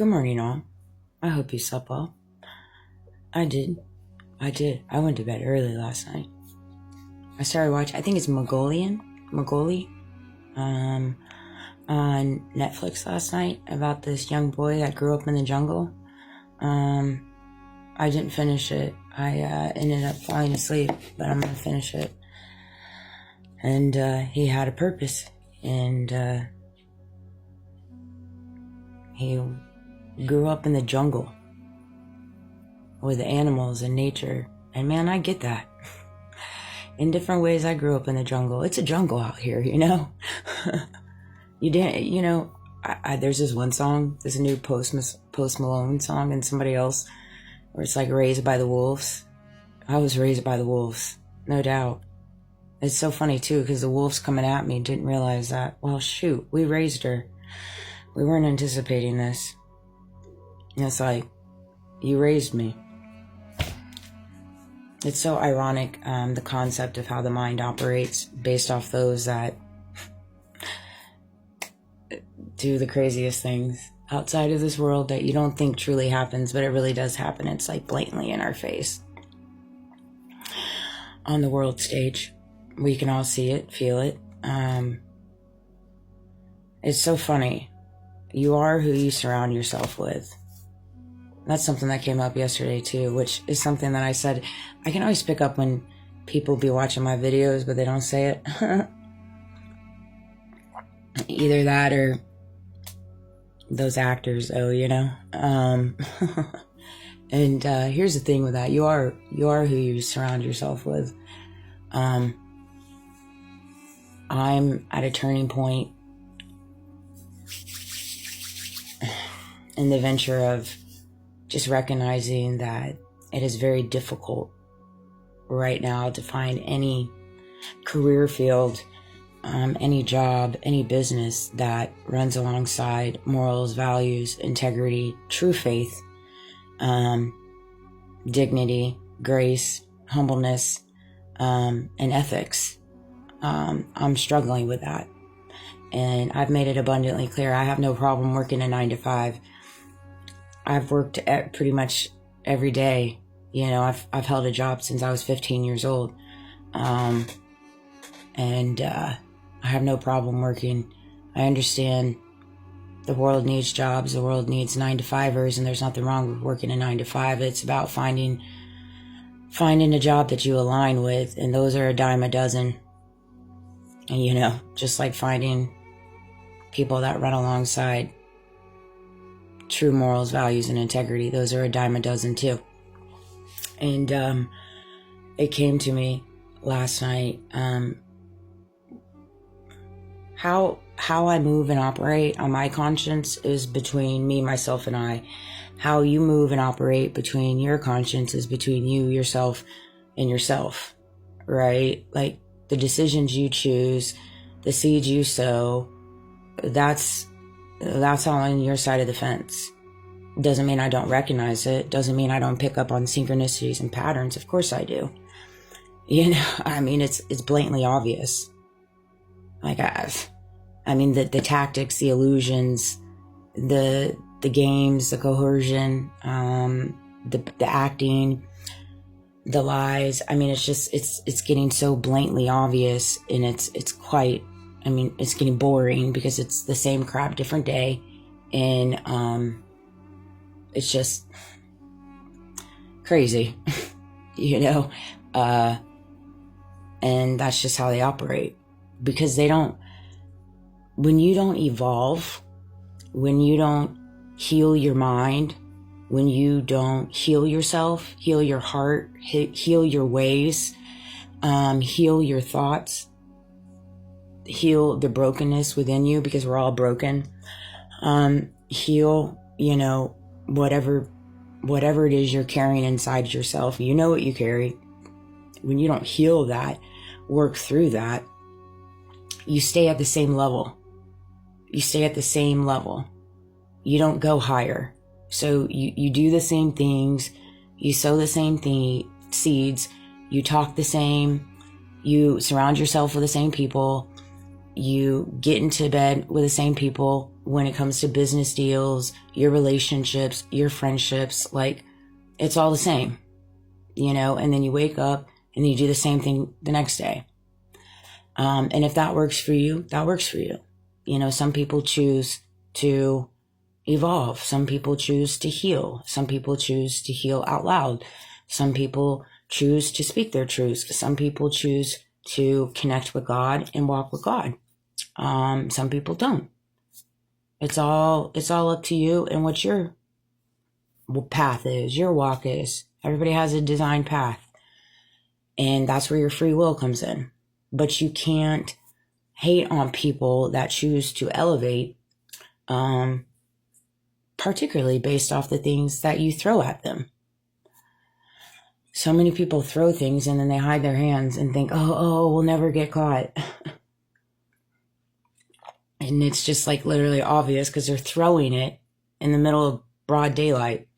Good morning, all. I hope you slept well. I did. I went to bed early last night. I started watching, I think it's Mongoli, on Netflix last night, about this young boy that grew up in the jungle. I didn't finish it. I ended up falling asleep, but I'm going to finish it. And he had a purpose, and he grew up in the jungle with the animals and nature. And man, I get that. In different ways, I grew up in the jungle. It's a jungle out here, you know? There's this one song, there's a new Post Malone song and somebody else where it's like Raised by the Wolves. I was raised by the wolves, no doubt. It's so funny too, because the wolves coming at me didn't realize that, well, shoot, we raised her. We weren't anticipating this. And it's like, you raised me. It's so ironic, the concept of how the mind operates based off those that do the craziest things outside of this world that you don't think truly happens, but it really does happen. It's like blatantly in our face. On the world stage, we can all see it, feel it. It's so funny. You are who you surround yourself with. That's something that came up yesterday too, which is something that I said, I can always pick up when people be watching my videos, but they don't say it. Either that or those actors, you know. And here's the thing with that. You are who you surround yourself with. I'm at a turning point in the venture of just recognizing that it is very difficult right now to find any career field, any job, any business that runs alongside morals, values, integrity, true faith, dignity, grace, humbleness, and ethics. I'm struggling with that. And I've made it abundantly clear. I have no problem working a 9-to-5. I've worked at pretty much every day. You know, I've held a job since I was 15 years old. I have no problem working. I understand the world needs jobs. The world needs 9-to-5ers, and there's nothing wrong with working a 9-to-5. It's about finding a job that you align with, and those are a dime a dozen. And, you know, just like finding people that run alongside true morals, values, and integrity, those are a dime a dozen too. And it came to me last night, how I move and operate on my conscience is between me, myself, and I. How you move and operate between your conscience is between you, yourself, and yourself, right? Like the decisions you choose, the seeds you sow, that's on your side of the fence. Doesn't mean I don't recognize it. Doesn't mean I don't pick up on synchronicities and patterns. Of course I do. You know, I mean, it's blatantly obvious. Like, I mean, the tactics, the illusions, the games, the coercion, the acting, the lies. I mean, it's just, it's getting so blatantly obvious, and it's quite, I mean, it's getting boring because it's the same crap, different day. And, it's just crazy, you know? And that's just how they operate, because when you don't evolve, when you don't heal your mind, when you don't heal yourself, heal your heart, heal your ways, heal your thoughts, heal the brokenness within you, because we're all broken, heal, you know, whatever it is you're carrying inside yourself. You know what you carry. When you don't heal that, work through that, you stay at the same level. You stay at the same level. You don't go higher. So you do the same things, you sow the same seeds, you talk the same, you surround yourself with the same people, you get into bed with the same people, when it comes to business deals, your relationships, your friendships, like it's all the same, and then you wake up and you do the same thing the next day. And if that works for you, that works for you. Some people choose to evolve. Some people choose to heal. Some people choose to heal out loud. Some people choose to speak their truths. Some people choose to connect with God and walk with God. Some people don't. It's all up to you and what your path is, your walk is. Everybody has a designed path. And that's where your free will comes in. But you can't hate on people that choose to elevate, particularly based off the things that you throw at them. So many people throw things and then they hide their hands and think, oh, we'll never get caught. And it's just like literally obvious because they're throwing it in the middle of broad daylight.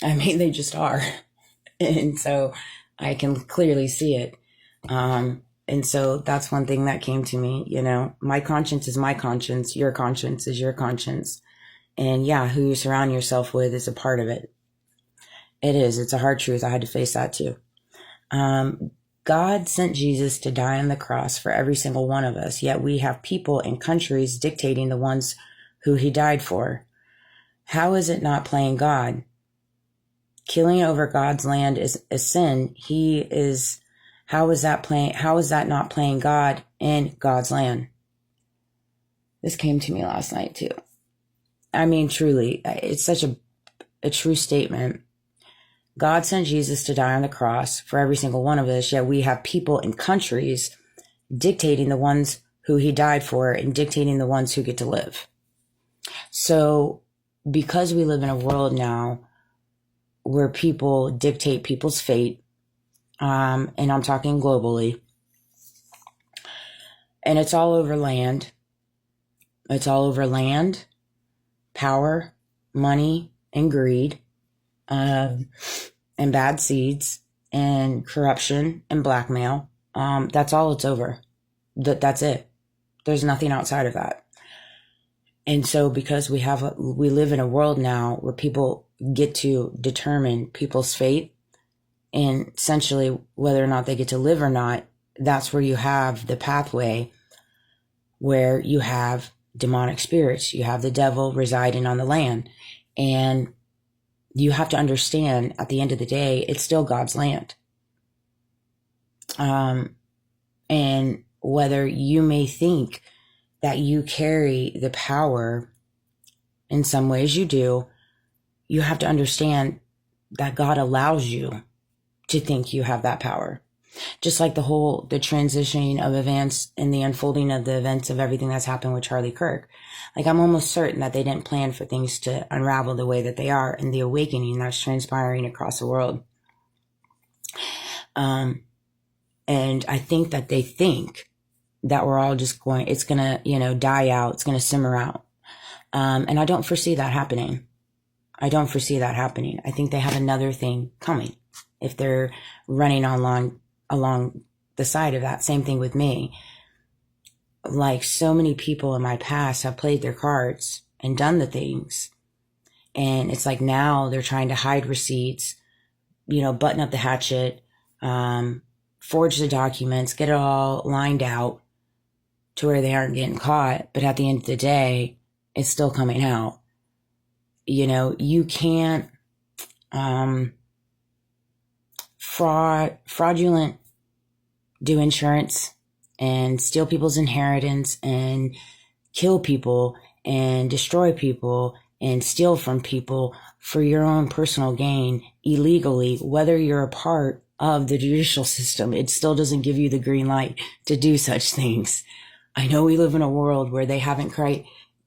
I mean, they just are. And so I can clearly see it. And so that's one thing that came to me, my conscience is my conscience. Your conscience is your conscience. And yeah, who you surround yourself with is a part of it. It is. It's a hard truth. I had to face that too. God sent Jesus to die on the cross for every single one of us, yet we have people and countries dictating the ones who he died for. How is it not playing God? Killing over God's land is a sin. How is that not playing God in God's land? This came to me last night too. I mean, truly, it's such a true statement. God sent Jesus to die on the cross for every single one of us, yet we have people and countries dictating the ones who he died for and dictating the ones who get to live. So because we live in a world now where people dictate people's fate, and I'm talking globally, and it's all over land. It's all over land, power, money, and greed, and bad seeds, and corruption, and blackmail. That's all it's over. That's it. There's nothing outside of that. And so because we live in a world now where people get to determine people's fate and essentially whether or not they get to live or not, that's where you have the pathway where you have demonic spirits. You have the devil residing on the land. And you have to understand at the end of the day, it's still God's land. And whether you may think that you carry the power, in some ways you do, you have to understand that God allows you to think you have that power. Just like the transitioning of events and the unfolding of the events of everything that's happened with Charlie Kirk. Like, I'm almost certain that they didn't plan for things to unravel the way that they are and the awakening that's transpiring across the world. And I think that they think that we're all just it's going to, die out. It's going to simmer out. And I don't foresee that happening. I think they have another thing coming if they're running along the side of that. Same thing with me. Like, so many people in my past have played their cards and done the things. And it's like now they're trying to hide receipts, button up the hatchet, forge the documents, get it all lined out to where they aren't getting caught. But at the end of the day, it's still coming out. You can't, fraudulent do insurance and steal people's inheritance and kill people and destroy people and steal from people for your own personal gain illegally, whether you're a part of the judicial system. It still doesn't give you the green light to do such things. I know we live in a world where they haven't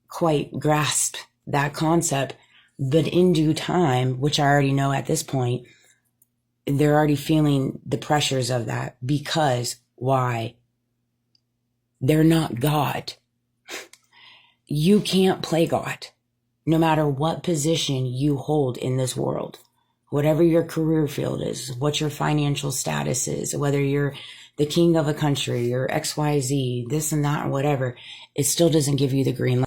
quite grasped that concept, but in due time, which I already know at this point, they're already feeling the pressures of that. Because why? They're not God. You can't play God, no matter what position you hold in this world. Whatever your career field is, what your financial status is, whether you're the king of a country or XYZ, this and that, or whatever, it still doesn't give you the green light.